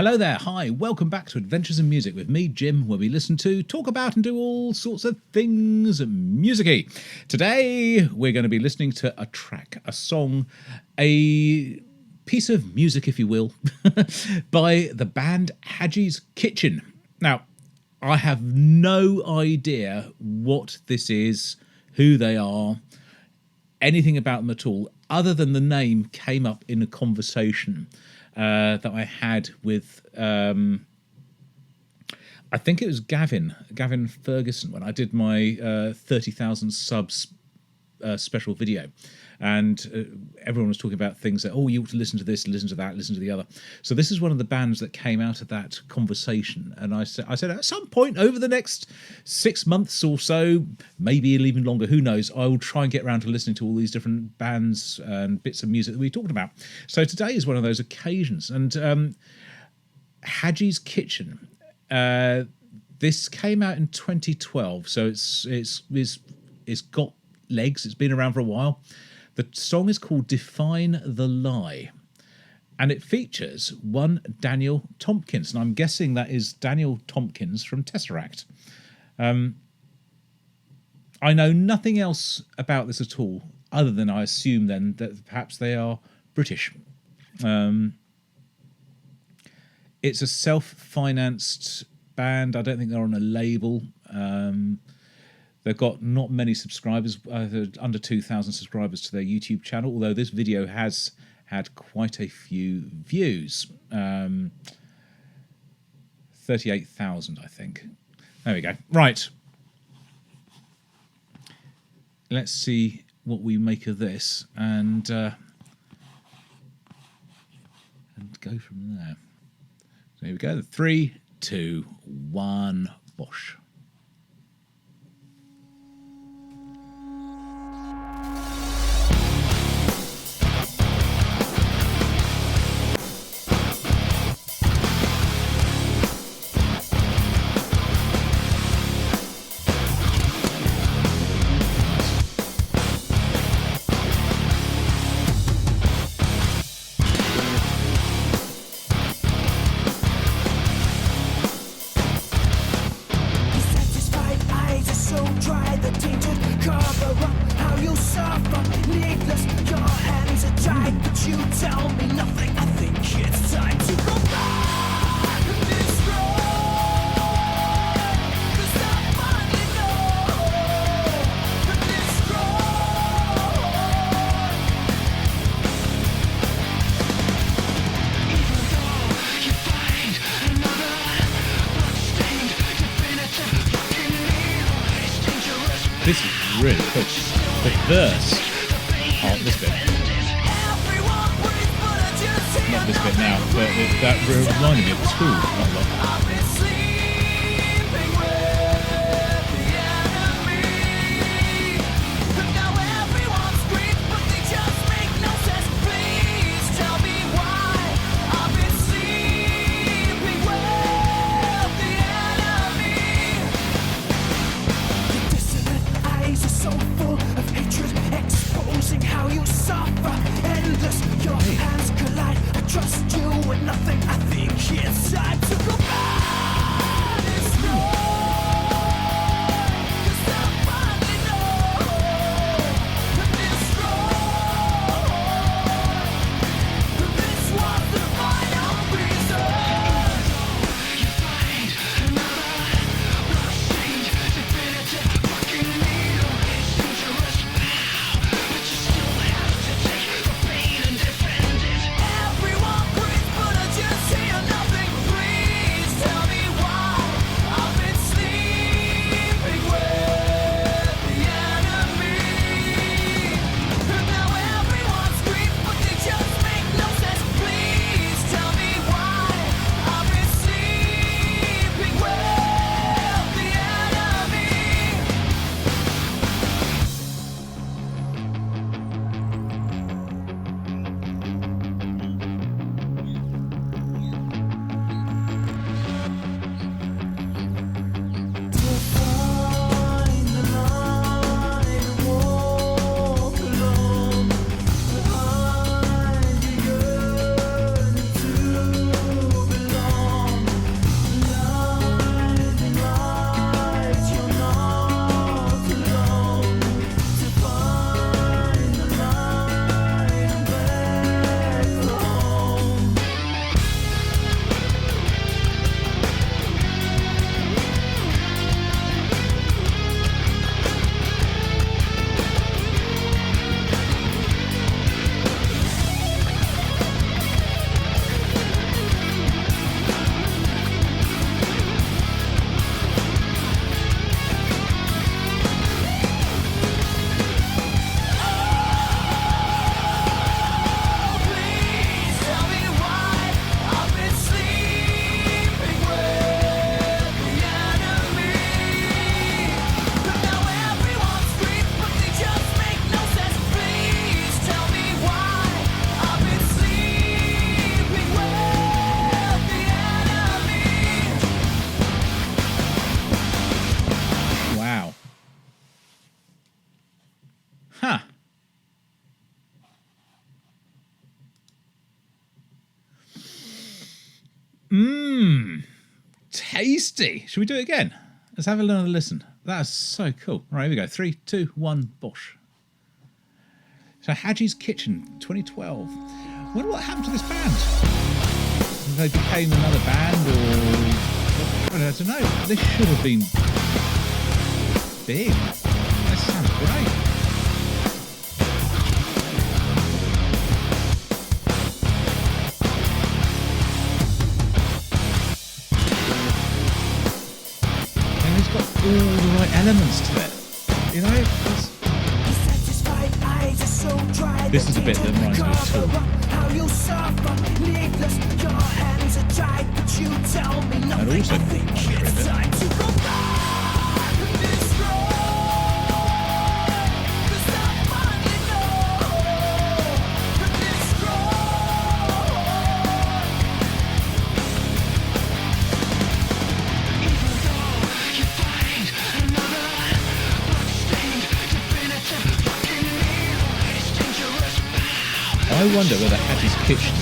Hello there, hi, welcome back to Adventures in Music with me, Jim, where we listen to, talk about and do all sorts of things music-y. Today we're going to be listening to a track, a song, a piece of music, if you will, by the band Haji's Kitchen. Now, I have no idea what this is, who they are, anything about them at all, other than the name came up in a conversation that I had with, I think it was Gavin Ferguson, when I did my 30,000 subs special video. And everyone was talking about things that, oh, you ought to listen to this, listen to that, listen to the other. So this is one of the bands that came out of that conversation. And I said at some point over the next 6 months or so, maybe even longer, who knows, I will try and get around to listening to all these different bands and bits of music that we talked about. So today is one of those occasions. And Haji's Kitchen, this came out in 2012. So it's got legs. It's been around for a while. The song is called Define the Lie, and it features one Daniel Tompkins, and I'm guessing that is Daniel Tompkins from Tesseract. I know nothing else about this at all, other than I assume then that perhaps they are British. It's a self-financed band. I don't think they're on a label. They've got not many subscribers, under 2,000 subscribers to their YouTube channel, although this video has had quite a few views. 38,000, I think. There we go. Right. Let's see what we make of this and go from there. So here we go. 3, 2, 1, bosh. This is really cool. The verse, this bit. Not this bit now, but that reminded me of school quite a lot. Your hands collide. I trust you with nothing. I think it's time to go back. Tasty. Should we do it again? Let's have another listen. That's so cool. Right, here we go. 3, 2, 1, bosh. So Haji's Kitchen, 2012. Wonder what happened to this band. They became another band, or I don't know. This should have been big. That sounds great. And it's got all the right elements to it. You know, this is a bit that reminds me of Tool. And also I wonder whether Haji's Kitchen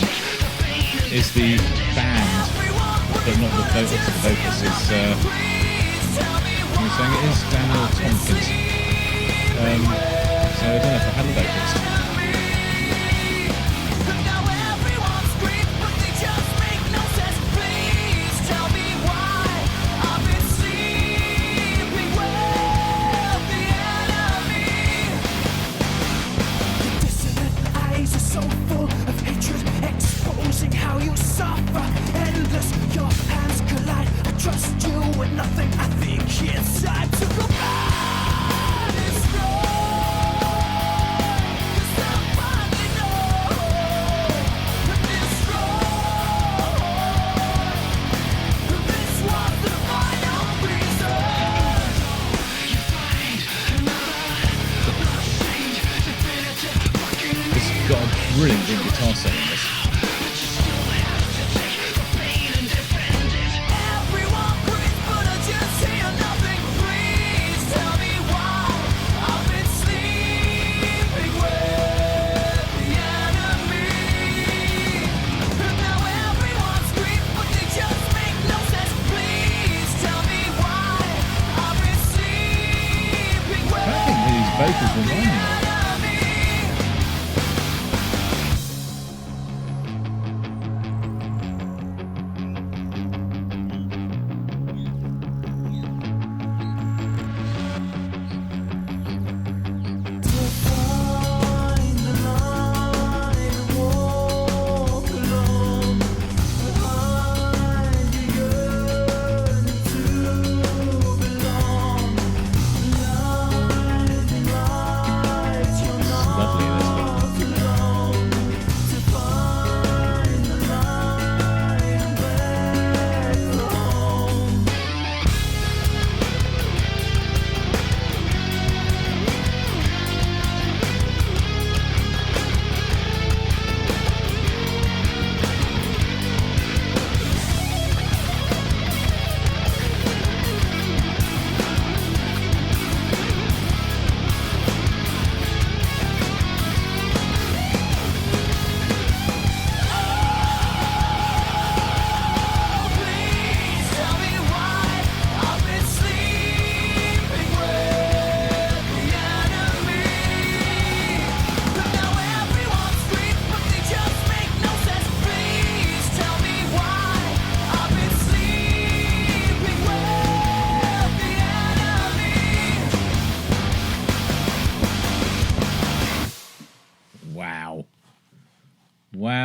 is the band, but not the vocals. The vocals is, I'm saying it is Daniel Tompkins. So I don't know if I had a vocalist. How you suffer, endless, your hands collide. I trust you with nothing. I think it's time to go back. Destroy, 'cause I finally know. Destroy, this was the final reason. You find another bloodstained, definitive fucking. It's got a brilliant guitar solo in this. Vocals remind me of.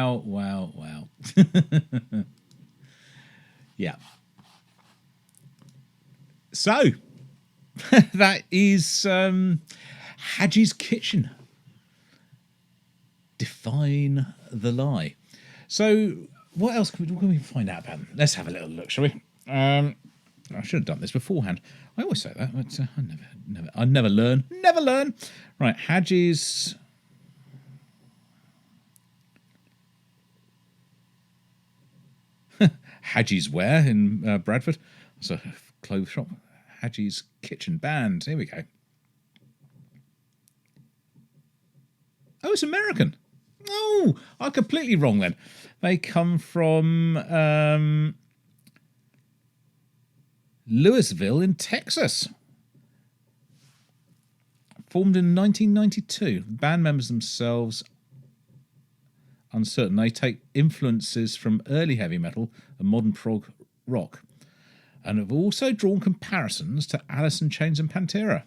Wow. Yeah. So, that is Haji's Kitchen. Define the lie. So, what else can we find out about them? Let's have a little look, shall we? I should have done this beforehand. I always say that, but I never learn. Never learn. Right, Haji's. Haji's Wear in Bradford. It's a clothes shop. Haji's Kitchen Band. Here we go. Oh, it's American. Oh, I'm completely wrong then. They come from Louisville in Texas. Formed in 1992. Band members themselves uncertain. They take influences from early heavy metal and modern prog rock, and have also drawn comparisons to Alice in Chains and Pantera.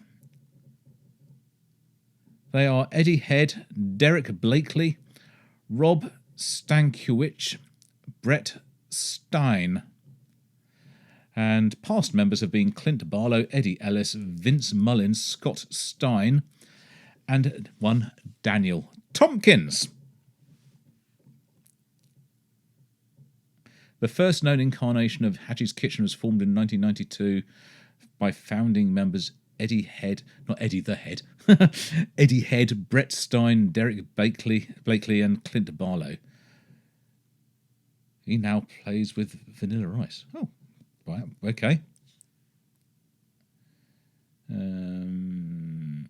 They are Eddie Head, Derek Blakely, Rob Stankiewicz, Brett Stein. And past members have been Clint Barlow, Eddie Ellis, Vince Mullins, Scott Stein, and one Daniel Tompkins. The first known incarnation of Haji's Kitchen was formed in 1992 by founding members Eddie Head, not Eddie the Head, Eddie Head, Brett Stein, Derek Blakely, and Clint Barlow. He now plays with Vanilla Ice. Oh, wow, okay. The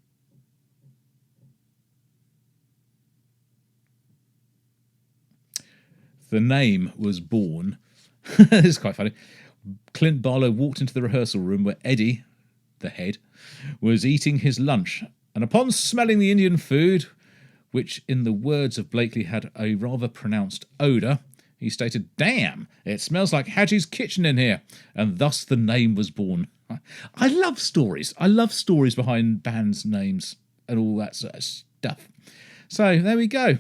name was born. This is quite funny. Clint Barlow walked into the rehearsal room where Eddie, the Head, was eating his lunch, and upon smelling the Indian food, which in the words of Blakely had a rather pronounced odour, he stated, "Damn, it smells like Haji's Kitchen in here," and thus the name was born. I love stories. I love stories behind bands' names and all that sort of stuff. So there we go.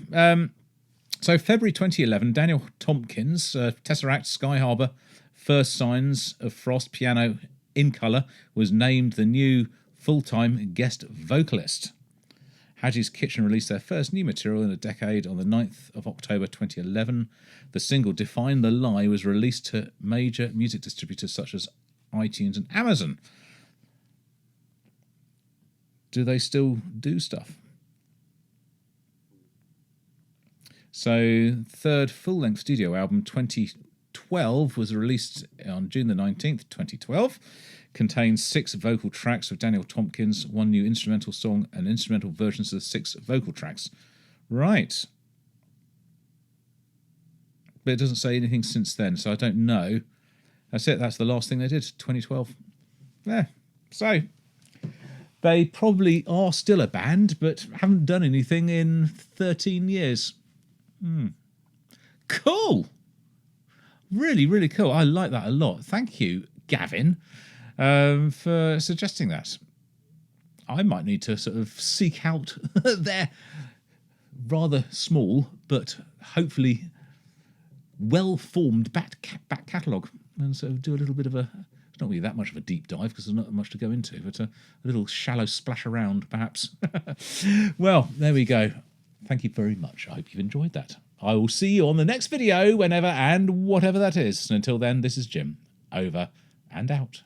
So February 2011, Daniel Tompkins, Tesseract, Sky Harbour, First Signs of Frost, piano in colour, was named the new full-time guest vocalist. Haji's Kitchen released their first new material in a decade on the 9th of October 2011. The single Define the Lie was released to major music distributors such as iTunes and Amazon. Do they still do stuff? So, third full-length studio album, 2012, was released on June the 19th, 2012. Contains 6 vocal tracks of Daniel Tompkins, 1 new instrumental song, and instrumental versions of the 6 vocal tracks. Right. But it doesn't say anything since then, so I don't know. That's it, that's the last thing they did, 2012. Yeah, so they probably are still a band, but haven't done anything in 13 years. Cool. Really, really cool. I like that a lot. Thank you, Gavin, for suggesting that. I might need to sort of seek out their rather small but hopefully well-formed back catalogue and sort of do a little bit of a, it's not really that much of a deep dive because there's not much to go into, but a little shallow splash around perhaps. Well, there we go. Thank you very much. I hope you've enjoyed that. I will see you on the next video, whenever and whatever that is. And until then, this is Jim. Over and out.